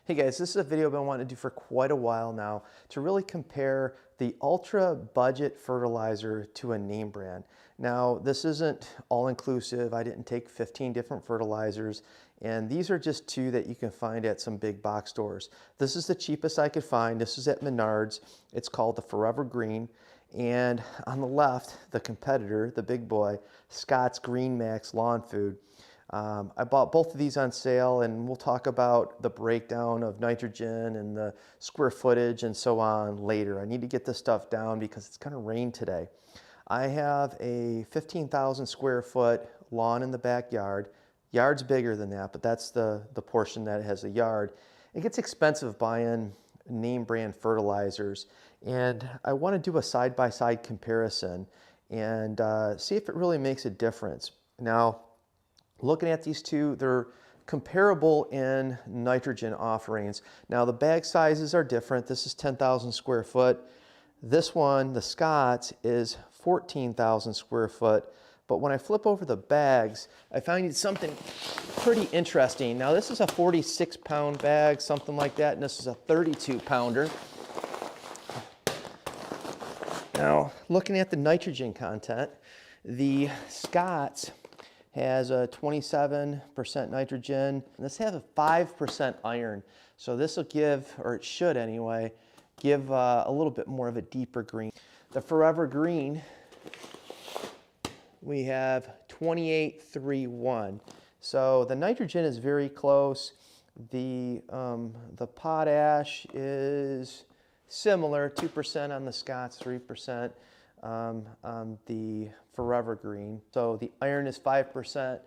Hey guys, this is a video I've been wanting to do for quite a while now to really compare the ultra budget fertilizer to a name brand. Now, this isn't all inclusive. I didn't take 15 different fertilizers, and these are just two that you can find at some big box stores. This is the cheapest I could find. This is at Menards. It's called the Forever Green. And on the left, the competitor, the big boy, Scott's Green Max Lawn Food. I bought both of these on sale, and we'll talk about the breakdown of nitrogen and the square footage and so on later. I need to get this stuff down because it's going to rain today. I have a 15,000 square foot lawn in the backyard. Yard's bigger than that, but that's the portion that has a yard. It gets expensive buying name brand fertilizers, and I want to do a side-by-side comparison and see if it really makes a difference. Now, looking at these two, they're comparable in nitrogen offerings. Now the bag sizes are different. This is 10,000 square foot. This one, the Scott's, is 14,000 square foot. But when I flip over the bags, I find something pretty interesting. Now this is a 46-pound bag, something like that, and this is a 32-pounder. Now, looking at the nitrogen content, the Scott's has a 27% nitrogen, and this has a 5% iron. So this will give, or it should anyway, give a little bit more of a deeper green. The Forever Green, we have 28.31. So the nitrogen is very close. The potash is similar, 2% on the Scott's, 3% on the Forever Green. So the iron is 5%.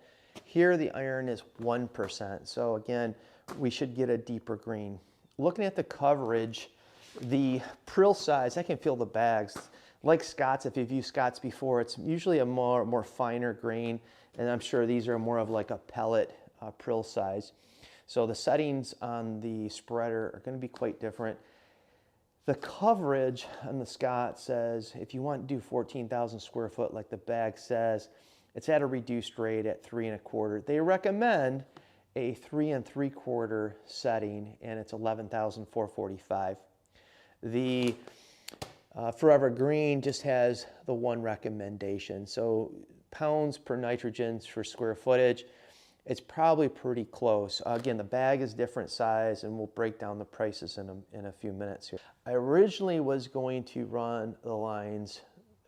Here the iron is 1%. So again, we should get a deeper green. Looking at the coverage, the prill size, I can feel the bags. Like Scott's, if you've used Scott's before, it's usually a more finer grain, and I'm sure these are more of like a pellet prill size. So the settings on the spreader are going to be quite different. The coverage on the Scott says if you want to do 14,000 square foot like the bag says, it's at a reduced rate at 3 1/4. They recommend a 3 3/4 setting, and it's 11,445. The Forever Green just has the one recommendation. So pounds per nitrogen for square footage, it's probably pretty close. Again, the bag is different size, and we'll break down the prices in a few minutes here. I originally was going to run the lines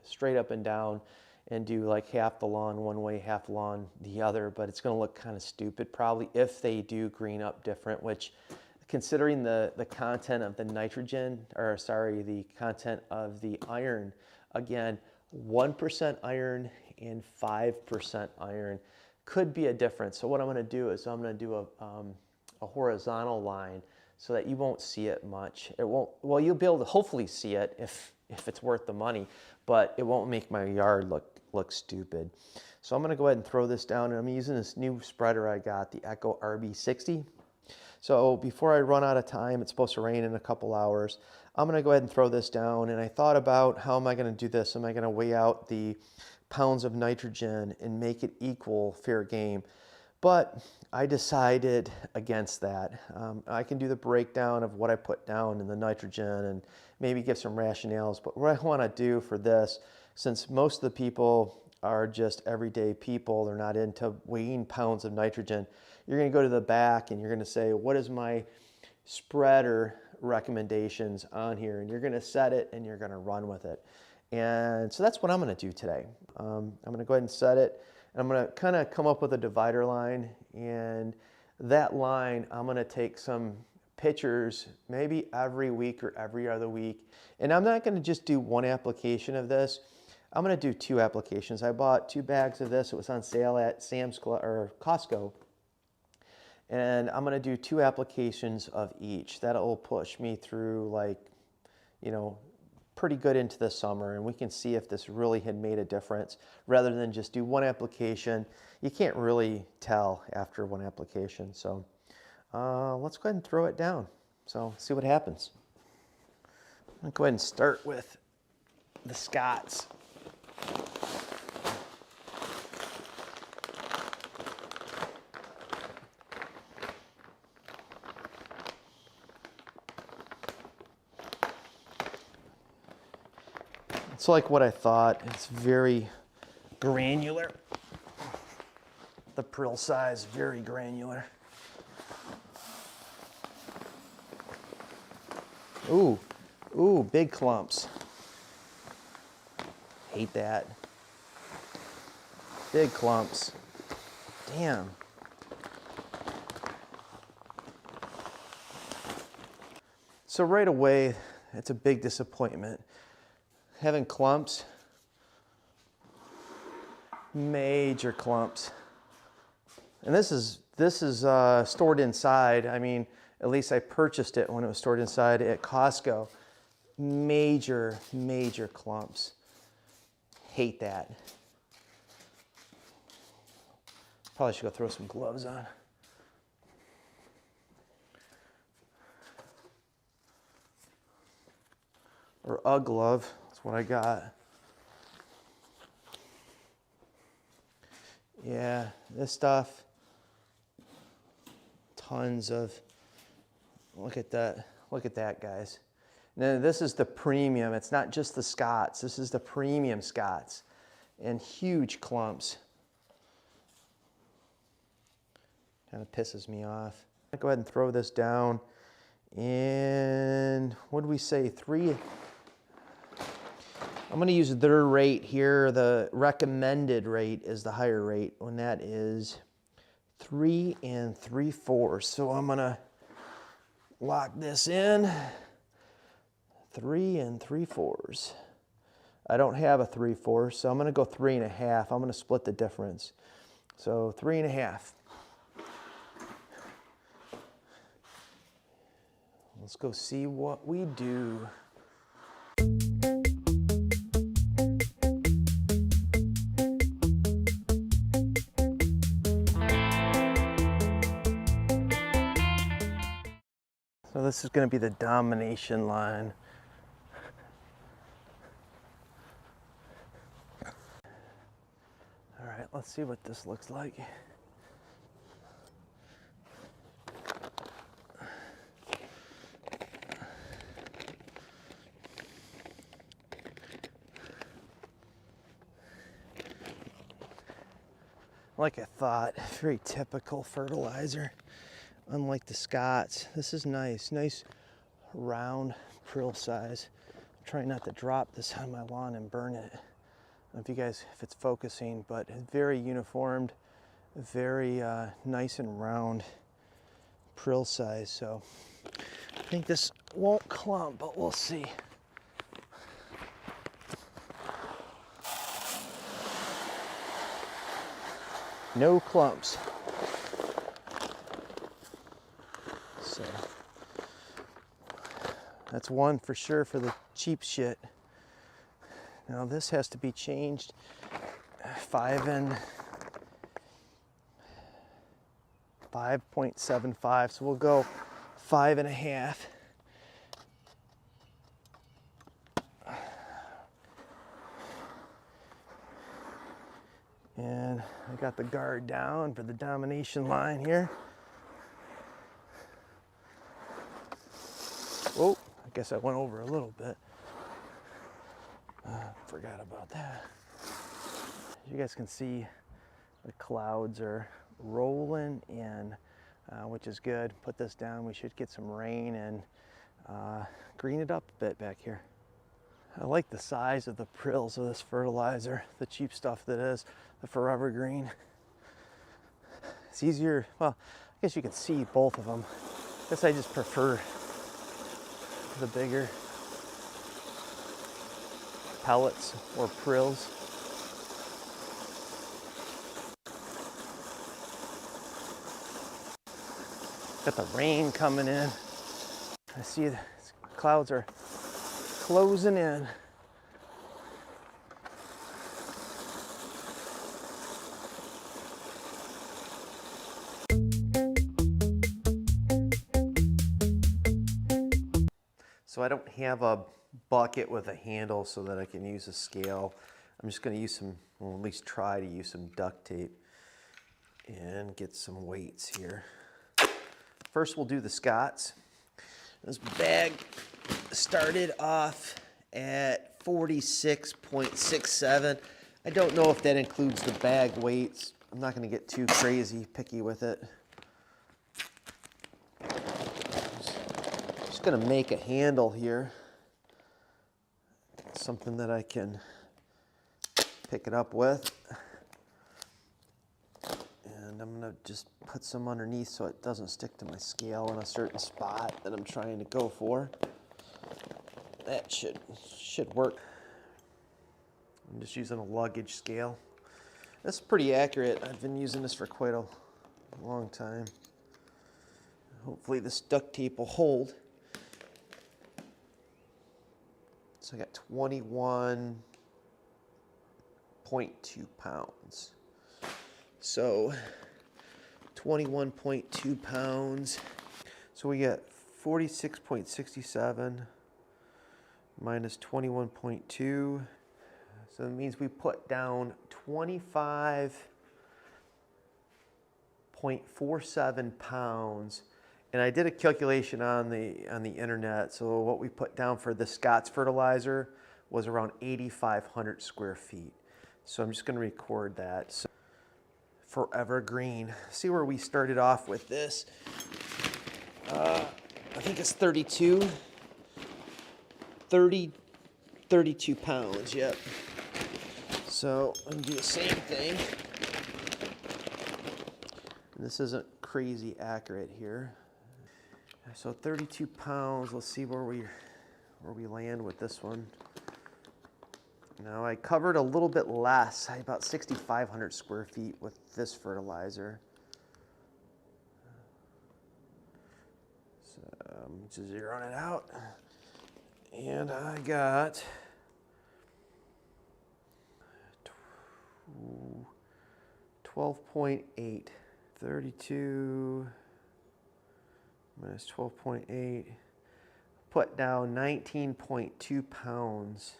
straight up and down and do like half the lawn one way, half the lawn the other, but it's going to look kind of stupid probably if they do green up different, which considering the content of the nitrogen, or sorry, the content of the iron, again, 1% iron and 5% iron could be a difference. So what I'm going to do is I'm going to do a horizontal line so that you won't see it much. It won't, well, you'll be able to hopefully see it if it's worth the money, but it won't make my yard look stupid. So I'm going to go ahead and throw this down, and I'm using this new spreader I got, the Echo RB60. So before I run out of time, it's supposed to rain in a couple hours, I'm going to go ahead and throw this down, and I thought about how am I going to do this? Am I going to weigh out the pounds of nitrogen and make it equal fair game? But I decided against that. I can do the breakdown of what I put down in the nitrogen and maybe give some rationales, but what I want to do for this, since most of the people are just everyday people, they're not into weighing pounds of nitrogen, you're going to go to the back and you're going to say, what is my spreader recommendations on here? And you're going to set it and you're going to run with it. And so that's what I'm going to do today. I'm going to go ahead and set it. And I'm going to kind of come up with a divider line. And that line, I'm going to take some pictures maybe every week or every other week. And I'm not going to just do one application of this. I'm going to do two applications. I bought 2 bags of this. It was on sale at Sam's Club or Costco. And I'm going to do 2 applications of each. That'll push me through, like, you know, pretty good into the summer, and we can see if this really had made a difference rather than just do one application. You can't really tell after one application. So let's go ahead and throw it down. So see what happens. I'm going to go ahead and start with the Scott's. It's like what I thought. It's very granular. The prill size, very granular. Ooh, ooh, big clumps. Hate that. Big clumps. Damn. So right away, it's a big disappointment. Having clumps, major clumps. And this is stored inside. I mean, at least I purchased it when it was stored inside at Costco. Major, major clumps. Hate that. Probably should go throw some gloves on. Or a glove, that's what I got. Yeah, this stuff, tons of, look at that, guys. Now this is the premium, it's not just the Scots, this is the premium Scots, and huge clumps. Kind of pisses me off. I'll go ahead and throw this down, and what did we say, 3? I'm going to use their rate here. The recommended rate is the higher rate, and that is 3 3/4. So I'm going to lock this in. 3 3/4. I don't have a 3/4, so I'm going to go 3 1/2. I'm going to split the difference. So 3 1/2. Let's go see what we do. So this is going to be the domination line. All right, let's see what this looks like. Like I thought, very typical fertilizer. Unlike the Scots, this is nice round prill size. I'm trying not to drop this on my lawn and burn it. I don't know if you guys, if it's focusing, but very uniformed, very nice and round prill size. So I think this won't clump, but we'll see. No clumps. So that's one for sure for the cheap shit. Now this has to be changed. 5.75, so we'll go 5 1/2. And I got the guard down for the domination line here. Oh, I guess I went over a little bit. Forgot about that. As you guys can see, the clouds are rolling in, which is good. Put this down, we should get some rain and green it up a bit back here. I like the size of the prills of this fertilizer, the cheap stuff that is, the Forever Green. It's easier, well, I guess you can see both of them. I guess I just prefer the bigger pellets or prills. Got the rain coming in. I see the clouds are closing in. So I don't have a bucket with a handle so that I can use a scale. I'm just going to use some, or at least try to use some duct tape and get some weights here. First we'll do the Scots. This bag started off at 46.67. I don't know if that includes the bag weights. I'm not going to get too crazy picky with it. Just going to make a handle here. Something that I can pick it up with. And I'm going to just put some underneath so it doesn't stick to my scale in a certain spot that I'm trying to go for. That should work. I'm just using a luggage scale. That's pretty accurate. I've been using this for quite a long time. Hopefully this duct tape will hold. So I got 21.2 pounds. So 21.2 pounds. So we get 46.67 minus 21.2. So that means we put down 25.47 pounds. And I did a calculation on the internet. So what we put down for the Scott's fertilizer was around 8,500 square feet. So I'm just going to record that. So Forever Green. See where we started off with this. I think it's 32 pounds, yep. So I'm going to do the same thing. And this isn't crazy accurate here. So 32 pounds, let's see where we land with this one. Now I covered a little bit less, about 6,500 square feet with this fertilizer. So I'm just zeroing it out. And I got 12.8. 32 minus 12.8. Put down 19.2 pounds.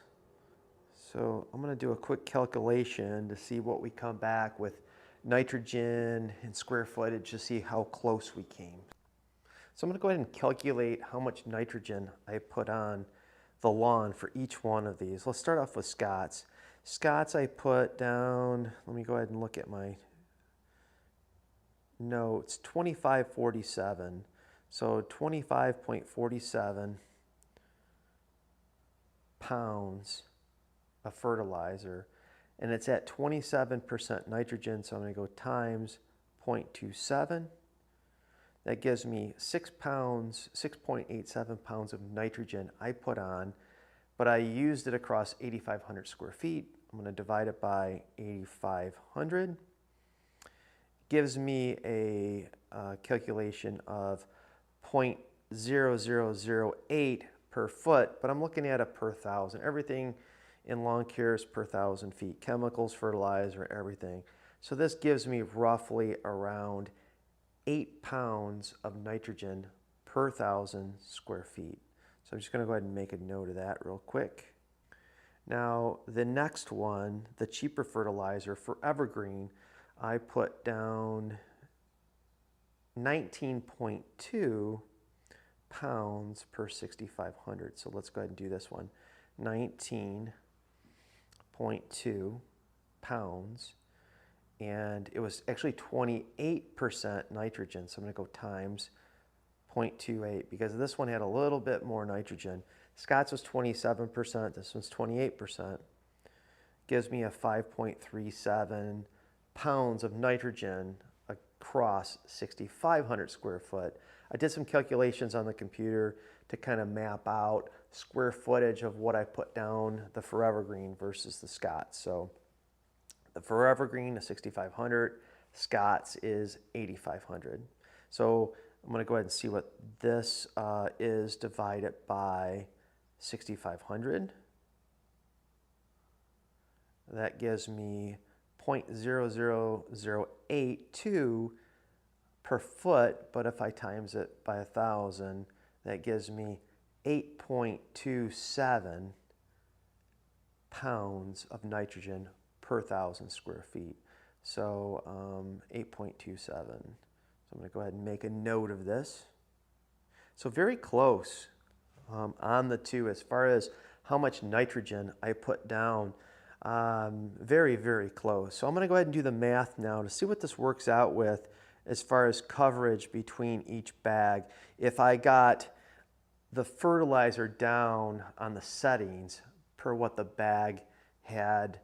So I'm going to do a quick calculation to see what we come back with nitrogen and square footage to see how close we came. So I'm going to go ahead and calculate how much nitrogen I put on the lawn for each one of these. Let's start off with Scott's. Scott's I put down, let me go ahead and look at my notes, 2547. So 25.47 pounds of fertilizer, and it's at 27% nitrogen, so I'm going to go times 0.27. That gives me 6.87 pounds of nitrogen I put on, but I used it across 8,500 square feet. I'm going to divide it by 8,500. Gives me a calculation of 0.0008 per foot, but I'm looking at a per thousand. Everything in lawn care is per 1,000 feet. Chemicals, fertilizer, everything. So this gives me roughly around 8 pounds of nitrogen per 1,000 square feet. So I'm just going to go ahead and make a note of that real quick. Now the next one, the cheaper fertilizer, Forever Green, I put down 19.2 pounds per 6,500. So let's go ahead and do this one. 19.2 pounds. And it was actually 28% nitrogen. So I'm going to go times 0.28 because this one had a little bit more nitrogen. Scott's was 27%. This one's 28%. Gives me a 5.37 pounds of nitrogen across 6,500 square foot. I did some calculations on the computer to kind of map out square footage of what I put down the Forever Green versus the Scott's. So the Forever Green is 6,500, Scott's is 8,500. So I'm going to go ahead and see what this is divided by 6,500. That gives me 0.0082 per foot, but if I times it by 1,000, that gives me 8.27 pounds of nitrogen per 1,000 square feet. So 8.27. So I'm going to go ahead and make a note of this. So very close on the two as far as how much nitrogen I put down. Very, very close. So I'm going to go ahead and do the math now to see what this works out with as far as coverage between each bag. If I got the fertilizer down on the settings per what the bag had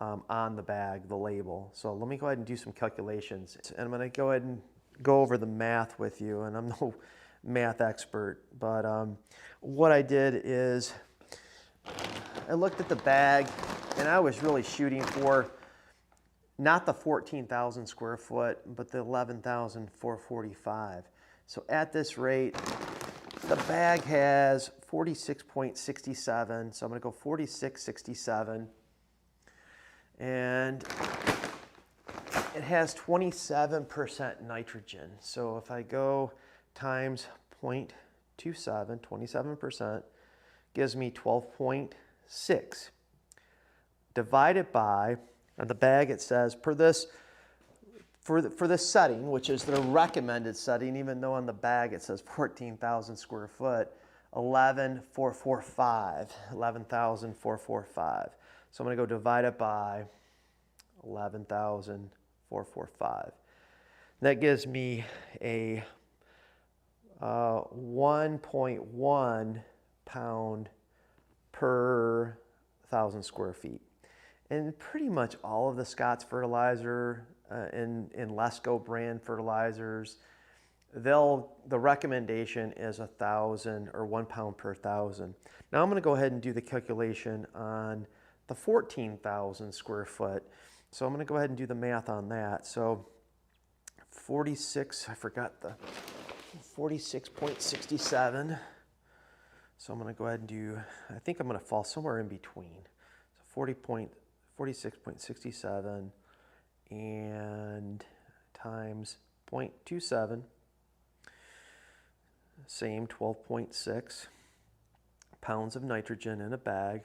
on the bag, the label. So let me go ahead and do some calculations. And I'm going to go ahead and go over the math with you. And I'm no math expert, but what I did is I looked at the bag and I was really shooting for not the 14,000 square foot, but the 11,445. So at this rate, the bag has 46.67. So I'm going to go 46.67. And it has 27% nitrogen. So if I go times 0.27, 27%, gives me 12.6. Divided by, on the bag it says, for this setting, which is the recommended setting, even though on the bag it says 14,000 square foot, 11,445. So I'm going to go divide it by 11,445. That gives me a 1.1 pound per 1,000 square feet. And pretty much all of the Scott's fertilizer in Lesco brand fertilizers, the recommendation is 1,000 or 1 pound per 1,000. Now I'm going to go ahead and do the calculation on the 14,000 square foot. So I'm going to go ahead and do the math on that. So 46, I forgot the 46.67. So I'm going to go ahead and do, I think I'm going to fall somewhere in between. So 46.67 and times 0.27, same 12.6 pounds of nitrogen in a bag,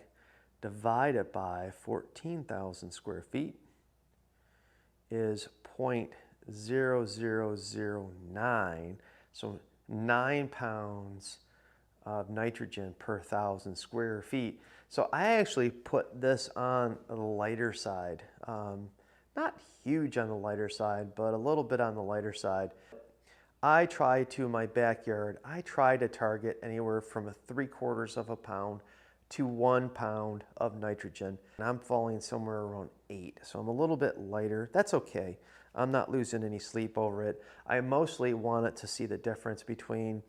divided by 14,000 square feet is 0.0009. So 9 pounds of nitrogen per 1,000 square feet. So I actually put this on the lighter side. Not huge on the lighter side, but a little bit on the lighter side. I try to, in my backyard, I try to target anywhere from 3/4 of a pound to 1 pound of nitrogen. And I'm falling somewhere around 8. So I'm a little bit lighter. That's okay. I'm not losing any sleep over it. I mostly wanted to see the difference between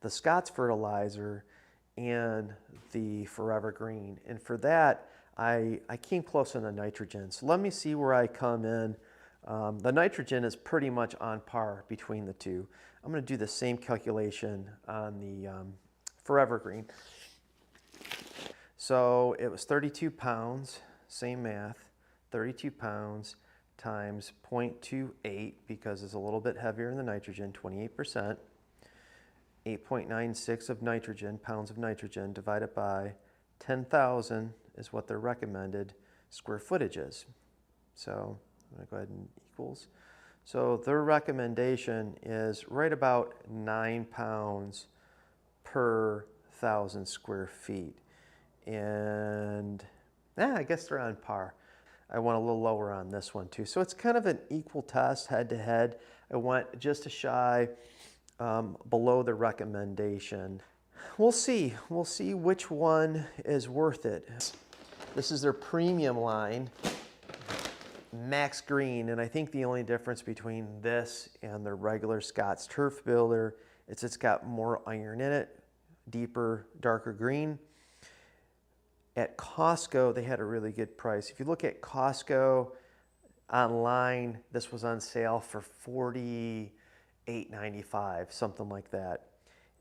the Scott's fertilizer and the Forever Green. And for that, I came close on the nitrogen. So let me see where I come in. The nitrogen is pretty much on par between the two. I'm going to do the same calculation on the Forever Green. So it was 32 pounds, same math, 32 pounds times 0.28, because it's a little bit heavier in the nitrogen, 28%, 8.96 of nitrogen, pounds of nitrogen, divided by 10,000 is what their recommended square footage is. So I'm going to go ahead and equals. So their recommendation is right about 9 pounds per 1,000 square feet. And I guess they're on par. I went a little lower on this one too. So it's kind of an equal test head to head. I went just a shy below the recommendation. We'll see which one is worth it. This is their premium line, Max Green, and I think the only difference between this and the regular Scott's Turf Builder is it's got more iron in it, deeper, darker green. At Costco, they had a really good price. If you look at Costco online, this was on sale for $48.95, something like that.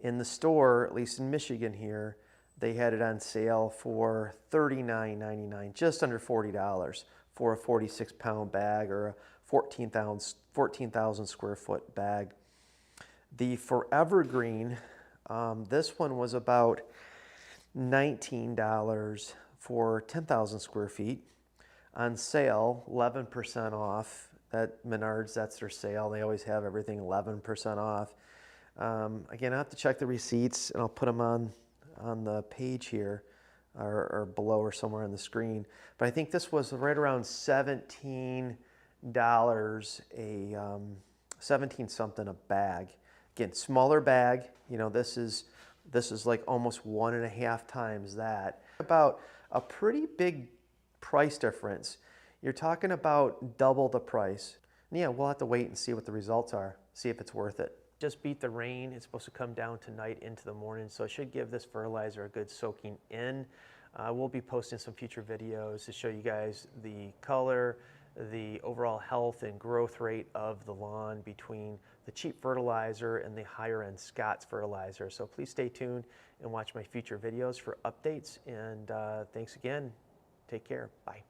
In the store, at least in Michigan here, they had it on sale for $39.99, just under $40 for a 46-pound bag or a 14,000 square foot bag. The Forever Green, this one was about $19 for 10,000 square feet. On sale, 11% off. At Menards, that's their sale. They always have everything 11% off. Again, I have to check the receipts, and I'll put them on the page here. or below or somewhere on the screen. But I think this was right around $17 a 17 something a bag. Again, smaller bag. You know, this is like almost 1.5 times that. About a pretty big price difference. You're talking about double the price. And yeah, we'll have to wait and see what the results are, see if it's worth it. Just beat the rain. It's supposed to come down tonight into the morning, so it should give this fertilizer a good soaking in. We'll be posting some future videos to show you guys the color, the overall health and growth rate of the lawn between the cheap fertilizer and the higher end Scott's fertilizer. So please stay tuned and watch my future videos for updates. And thanks again. Take care. Bye.